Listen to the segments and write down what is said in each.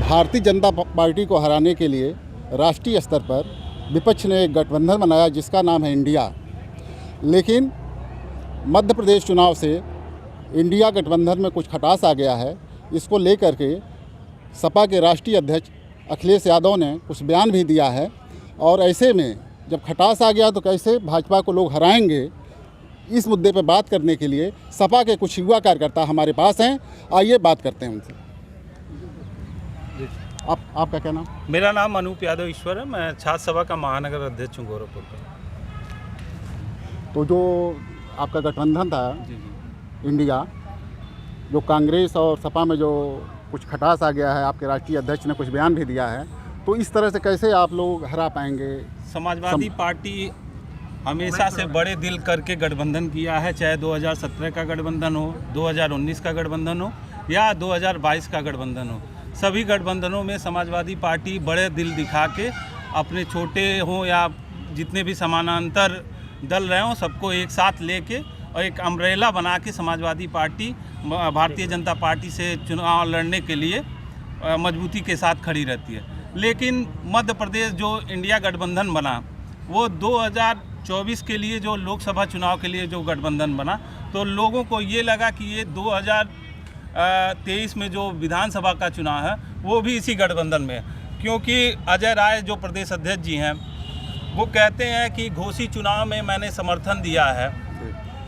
Bharatiya Janata party को हराने के लिए राष्ट्रीय स्तर पर विपक्ष ने एक गठबंधन बनाया जिसका नाम है इंडिया। लेकिन मध्य प्रदेश चुनाव से इंडिया गठबंधन में कुछ खटास आ गया है। इसको लेकर के सपा के राष्ट्रीय अध्यक्ष अखिलेश यादव ने कुछ बयान भी दिया है। और ऐसे में जब खटास आ गया तो कैसे भाजपा को लोग हराएंगे, इस मुद्दे पर बात करने के लिए सपा के कुछ युवा कार्यकर्ता हमारे पास हैं। आइए बात करते हैं उनसे। आपका क्या नाम? मेरा नाम अनूप यादव ईश्वर है। मैं छात्र सभा का महानगर अध्यक्ष हूँ गोरखपुर का। तो जो आपका गठबंधन था इंडिया, जो कांग्रेस और सपा में जो कुछ खटास आ गया है, आपके राष्ट्रीय अध्यक्ष ने कुछ बयान भी दिया है, तो इस तरह से कैसे आप लोग हरा पाएंगे? समाजवादी पार्टी हमेशा से बड़े दिल करके गठबंधन किया है, चाहे 2017 का गठबंधन हो, 2019 का गठबंधन हो या 2022 का गठबंधन हो। सभी गठबंधनों में समाजवादी पार्टी बड़े दिल दिखा के अपने छोटे हों या जितने भी समानांतर दल रहे हों, सबको एक साथ लेके और एक अम्ब्रेला बना के समाजवादी पार्टी भारतीय जनता पार्टी से चुनाव लड़ने के लिए मजबूती के साथ खड़ी रहती है। लेकिन मध्य प्रदेश जो इंडिया गठबंधन बना, वो 2024 के लिए जो लोकसभा चुनाव के लिए जो गठबंधन बना, तो लोगों को ये लगा कि ये 2023 में जो विधानसभा का चुनाव है वो भी इसी गठबंधन में है। क्योंकि अजय राय जो प्रदेश अध्यक्ष जी हैं, वो कहते हैं कि घोषित चुनाव में मैंने समर्थन दिया है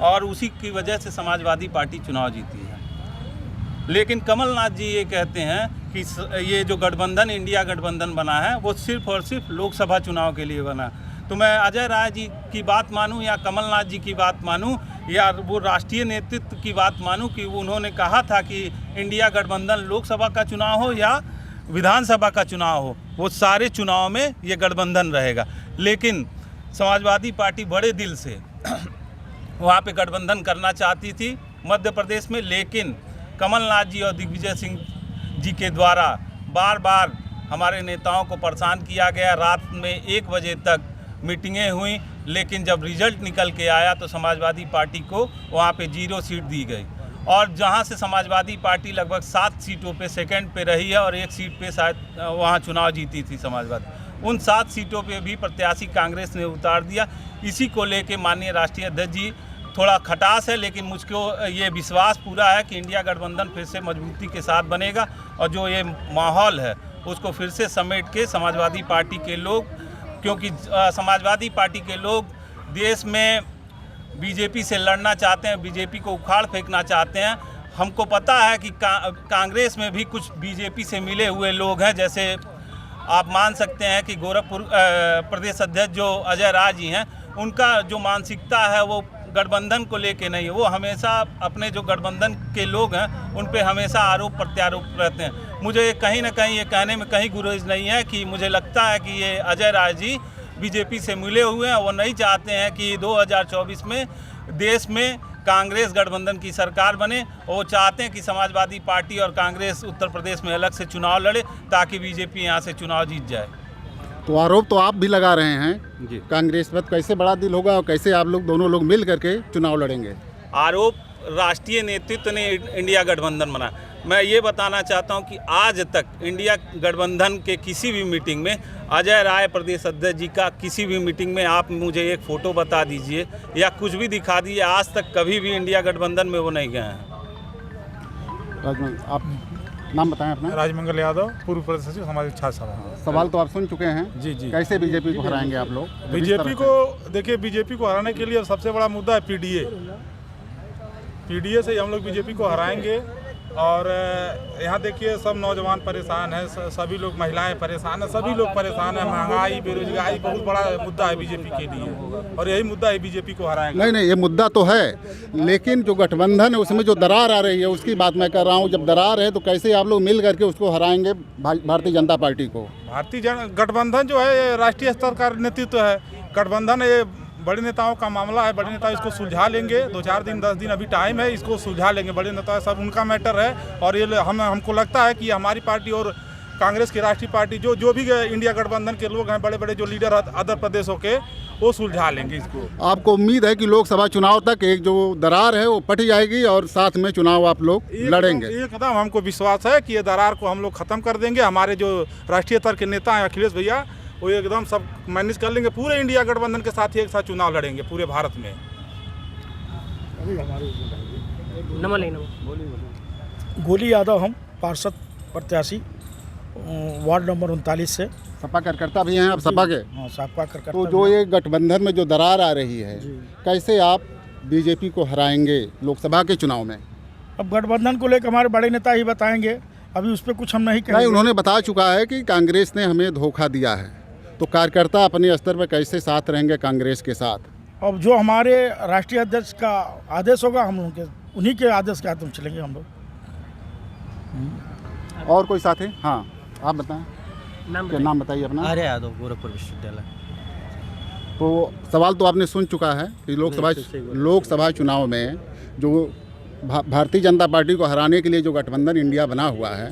और उसी की वजह से समाजवादी पार्टी चुनाव जीती है। लेकिन कमलनाथ जी ये कहते हैं कि ये जो गठबंधन इंडिया गठबंधन बना है वो सिर्फ और सिर्फ लोकसभा चुनाव के लिए बना। तो मैं अजय राय जी की बात मानूं या कमलनाथ जी की बात मानूं या वो राष्ट्रीय नेतृत्व की बात मानूं कि उन्होंने कहा था कि इंडिया गठबंधन लोकसभा का चुनाव हो या विधानसभा का चुनाव हो, वो सारे चुनाव में ये गठबंधन रहेगा। लेकिन समाजवादी पार्टी बड़े दिल से वहाँ पे गठबंधन करना चाहती थी मध्य प्रदेश में, लेकिन कमलनाथ जी और दिग्विजय सिंह जी के द्वारा बार बार हमारे नेताओं को परेशान किया गया। रात में 1 बजे तक मीटिंगें हुई, लेकिन जब रिजल्ट निकल के आया तो समाजवादी पार्टी को वहाँ पे 0 सीट दी गई। और जहाँ से समाजवादी पार्टी लगभग 7 सीटों पे सेकंड पे रही है और 1 सीट पे शायद वहाँ चुनाव जीती थी समाजवादी। उन 7 सीटों पे भी प्रत्याशी कांग्रेस ने उतार दिया। इसी को लेके माननीय राष्ट्रीय अध्यक्ष जी थोड़ा खटास है, लेकिन मुझको ये विश्वास पूरा है कि इंडिया गठबंधन फिर से मजबूती के साथ बनेगा और जो ये माहौल है उसको फिर से समेट के समाजवादी पार्टी के लोग, क्योंकि समाजवादी पार्टी के लोग देश में बीजेपी से लड़ना चाहते हैं, बीजेपी को उखाड़ फेंकना चाहते हैं। हमको पता है कि कांग्रेस में भी कुछ बीजेपी से मिले हुए लोग हैं। जैसे आप मान सकते हैं कि गोरखपुर प्रदेश अध्यक्ष जो अजय राय जी हैं, उनका जो मानसिकता है वो गठबंधन को लेके नहीं है। वो हमेशा अपने जो गठबंधन के लोग हैं उन पे हमेशा आरोप प्रत्यारोप रहते हैं। मुझे कहीं ना कहीं ये कहने में कहीं गुरेज नहीं है कि मुझे लगता है कि ये अजय राय जी बीजेपी से मिले हुए हैं। वो नहीं चाहते हैं कि 2024 में देश में कांग्रेस गठबंधन की सरकार बने। वो चाहते हैं कि समाजवादी पार्टी और कांग्रेस उत्तर प्रदेश में अलग से चुनाव लड़े ताकि बीजेपी यहाँ से चुनाव जीत जाए। तो आरोप तो आप भी लगा रहे हैं जी कांग्रेस पर, कैसे बड़ा दिल होगा और कैसे आप लोग दोनों लोग मिल करके चुनाव लड़ेंगे? आरोप राष्ट्रीय नेतृत्व ने इंडिया गठबंधन बना। मैं ये बताना चाहता हूँ कि आज तक इंडिया गठबंधन के किसी भी मीटिंग में अजय राय प्रदेश अध्यक्ष जी का किसी भी मीटिंग में आप मुझे एक फ़ोटो बता दीजिए या कुछ भी दिखा दीजिए, आज तक कभी भी इंडिया गठबंधन में वो नहीं गए हैं। आप नाम बताएं अपना? राजमंगल यादव, पूर्व प्रदेश सचिव समाज छात्र सभा। सवाल तो आप सुन चुके हैं जी जी। कैसे बीजेपी को हराएंगे आप लोग? बीजेपी को देखिए, बीजेपी को हराने के लिए सबसे बड़ा मुद्दा है पीडीए से हम लोग बीजेपी को हराएंगे। और यहाँ देखिए सब नौजवान परेशान हैं, सभी लोग, महिलाएं परेशान हैं, सभी लोग परेशान हैं। महंगाई, बेरोजगारी बहुत बड़ा मुद्दा है बीजेपी के लिए और यही मुद्दा है बीजेपी को हराएंगे। नहीं, ये मुद्दा तो है, लेकिन जो गठबंधन है उसमें जो दरार आ रही है उसकी बात मैं कर रहा हूँ। जब दरार है तो कैसे आप लोग मिल करके उसको हराएंगे भारतीय जनता पार्टी को? भारतीय गठबंधन जो है राष्ट्रीय स्तर का नेतृत्व है। गठबंधन ये बड़े नेताओं का मामला है, बड़े नेता इसको सुलझा लेंगे। 2-4 दिन 10 दिन अभी टाइम है, इसको सुलझा लेंगे। बड़े नेता सब उनका मैटर है और ये हमको लगता है कि हमारी पार्टी और कांग्रेस की राष्ट्रीय पार्टी जो भी इंडिया गठबंधन के लोग हैं, बड़े बड़े जो लीडर अदर प्रदेशों के, वो सुलझा लेंगे इसको। आपको उम्मीद है कि लोकसभा चुनाव तक एक जो दरार है वो पट जाएगी और साथ में चुनाव आप लोग लड़ेंगे? एकदम हमको विश्वास है कि ये दरार को हम लोग ख़त्म कर देंगे। हमारे जो राष्ट्रीय स्तर के नेता हैं अखिलेश भैया, वो एकदम सब मैनेज कर लेंगे। पूरे इंडिया गठबंधन के साथ ही एक साथ चुनाव लड़ेंगे पूरे भारत में। गोली यादव, हम पार्षद प्रत्याशी वार्ड नंबर 39 से। सपा कार्यकर्ता भी हैं आप सपा के? हाँ, सपा कार्यकर्ता। तो जो ये गठबंधन में जो दरार आ रही है, कैसे आप बीजेपी को हराएंगे लोकसभा के चुनाव में? अब गठबंधन को लेकर हमारे बड़े नेता ही बताएंगे, अभी उस पर कुछ हम नहीं कहेंगे। नहीं, उन्होंने बता चुका है कि कांग्रेस ने हमें धोखा दिया है, तो कार्यकर्ता अपने स्तर पर कैसे साथ रहेंगे कांग्रेस के साथ? अब जो हमारे राष्ट्रीय अध्यक्ष का आदेश होगा, हम लोग के उन्हीं के आदेश के साथ हम चलेंगे हम लोग। और कोई साथी? हाँ, आप बताएं। नाम बताइए अपना। आर्य यादव, गोरखपुर विश्वविद्यालय। तो सवाल तो आपने सुन चुका है कि लोकसभा चुनाव में जो भारतीय जनता पार्टी को हराने के लिए जो गठबंधन इंडिया बना हुआ है,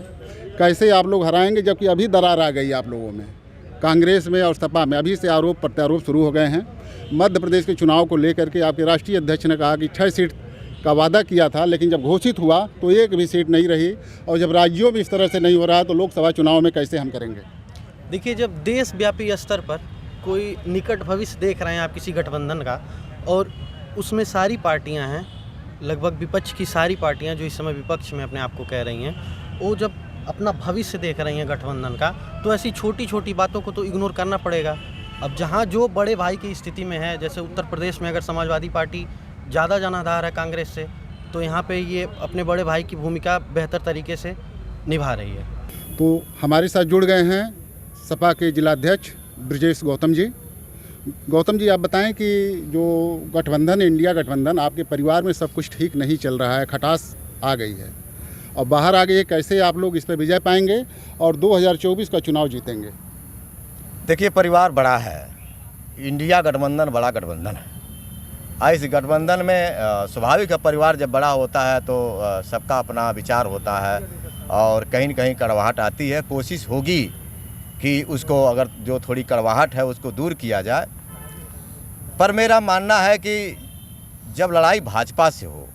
कैसे आप लोग हराएंगे, जबकि अभी दरार आ गई आप लोगों में, कांग्रेस में और सपा में अभी से आरोप प्रत्यारोप शुरू हो गए हैं। मध्य प्रदेश के चुनाव को लेकर के आपके राष्ट्रीय अध्यक्ष ने कहा कि 6 सीट का वादा किया था, लेकिन जब घोषित हुआ तो एक भी सीट नहीं रही, और जब राज्यों में इस तरह से नहीं हो रहा है तो लोकसभा चुनाव में कैसे हम करेंगे? देखिए, जब देशव्यापी स्तर पर कोई निकट भविष्य देख रहे हैं आप किसी गठबंधन का, और उसमें सारी पार्टियां हैं, लगभग विपक्ष की सारी पार्टियां जो इस समय विपक्ष में अपने आप को कह रही हैं, वो जब अपना भविष्य देख रही हैं गठबंधन का, तो ऐसी छोटी छोटी बातों को तो इग्नोर करना पड़ेगा। अब जहाँ जो बड़े भाई की स्थिति में है, जैसे उत्तर प्रदेश में अगर समाजवादी पार्टी ज़्यादा जनाधार है कांग्रेस से, तो यहाँ पे ये अपने बड़े भाई की भूमिका बेहतर तरीके से निभा रही है। तो हमारे साथ जुड़ गए हैं सपा के जिलाध्यक्ष ब्रजेश गौतम जी। गौतम जी, आप बताएं कि जो गठबंधन, इंडिया गठबंधन, आपके परिवार में सब कुछ ठीक नहीं चल रहा है, खटास आ गई है और बाहर आ गई है, कैसे आप लोग इस पर विजय पाएंगे और 2024 का चुनाव जीतेंगे? देखिए, परिवार बड़ा है, इंडिया गठबंधन बड़ा गठबंधन है। इस गठबंधन में स्वाभाविक है, परिवार जब बड़ा होता है तो सबका अपना विचार होता है और कहीं न कहीं कड़वाहट आती है। कोशिश होगी कि उसको, अगर जो थोड़ी कड़वाहट है उसको दूर किया जाए। पर मेरा मानना है कि जब लड़ाई भाजपा से हो,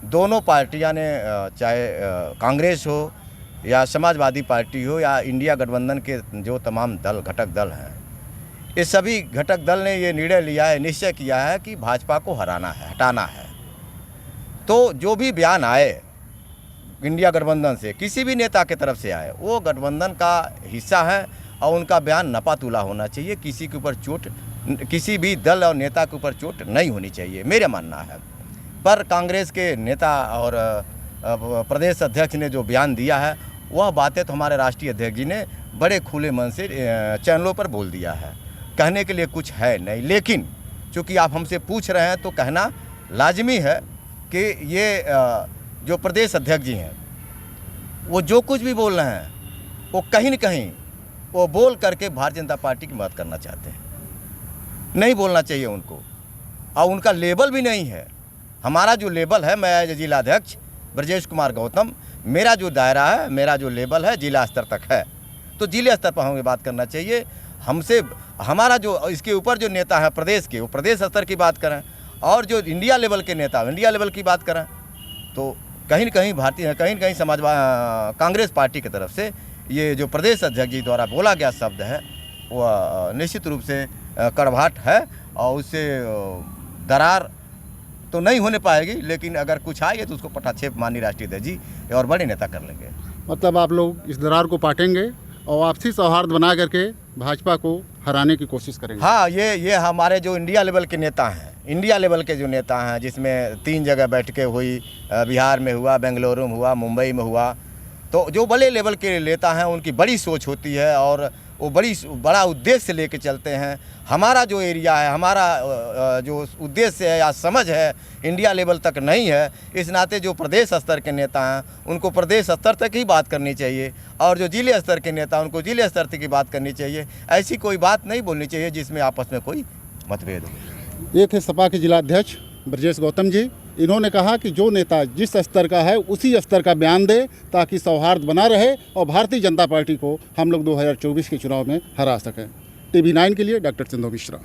दोनों पार्टियां ने, चाहे कांग्रेस हो या समाजवादी पार्टी हो या इंडिया गठबंधन के जो तमाम दल, घटक दल हैं, ये सभी घटक दल ने ये निर्णय लिया है, निश्चय किया है कि भाजपा को हराना है, हटाना है। तो जो भी बयान आए इंडिया गठबंधन से, किसी भी नेता की तरफ से आए, वो गठबंधन का हिस्सा है और उनका बयान नपातुला होना चाहिए। किसी के ऊपर चोट, किसी भी दल और नेता के ऊपर चोट नहीं होनी चाहिए, मेरा मानना है। पर कांग्रेस के नेता और प्रदेश अध्यक्ष ने जो बयान दिया है, वह बातें तो हमारे राष्ट्रीय अध्यक्ष जी ने बड़े खुले मन से चैनलों पर बोल दिया है। कहने के लिए कुछ है नहीं, लेकिन चूँकि आप हमसे पूछ रहे हैं तो कहना लाजमी है कि ये जो प्रदेश अध्यक्ष जी हैं, वो जो कुछ भी बोल रहे हैं, वो कहीं न कहीं वो बोल करके भारतीय जनता पार्टी की मदद करना चाहते हैं। नहीं बोलना चाहिए उनको, और उनका लेबल भी नहीं है। हमारा जो लेबल है, मैं जिलाध्यक्ष ब्रजेश कुमार गौतम, मेरा जो दायरा है, मेरा जो लेबल है, जिला स्तर तक है। तो जिले स्तर पर हमें बात करना चाहिए। हमसे हमारा जो इसके ऊपर जो नेता है प्रदेश के, वो प्रदेश स्तर की बात करें, और जो इंडिया लेवल के नेता, इंडिया लेवल की बात करें, तो कहीं न कहीं कहीं न कहीं कांग्रेस पार्टी की तरफ से ये जो प्रदेश अध्यक्ष जी द्वारा बोला गया शब्द है, वह निश्चित रूप से कड़वाहट है और उससे दरार तो नहीं होने पाएगी, लेकिन अगर कुछ आएगी तो उसको पटाक्षेप माननीय राष्ट्रीय अध्यक्ष जी और बड़े नेता कर लेंगे। मतलब आप लोग इस दरार को पाटेंगे और आपसी सौहार्द बना करके भाजपा को हराने की कोशिश करेंगे? हाँ, ये हमारे जो इंडिया लेवल के नेता हैं, इंडिया लेवल के जो नेता हैं, जिसमें 3 जगह बैठकें हुई, बिहार में हुआ, बेंगलुरु में हुआ, मुंबई में हुआ, तो जो बड़े लेवल के नेता हैं उनकी बड़ी सोच होती है और वो बड़ा उद्देश्य लेके चलते हैं। हमारा जो एरिया है, हमारा जो उद्देश्य है या समझ है, इंडिया लेवल तक नहीं है। इस नाते जो प्रदेश स्तर के नेता हैं उनको प्रदेश स्तर तक ही बात करनी चाहिए, और जो जिले स्तर के नेता उनको जिले स्तर तक की बात करनी चाहिए। ऐसी कोई बात नहीं बोलनी चाहिए जिसमें आपस में कोई मतभेद हो। ये थे सपा के जिलाध्यक्ष ब्रजेश गौतम जी। इन्होंने कहा कि जो नेता जिस स्तर का है उसी स्तर का बयान दे ताकि सौहार्द बना रहे और भारतीय जनता पार्टी को हम लोग 2024 के चुनाव में हरा सकें। TV9 के लिए डॉक्टर सिंधु मिश्रा।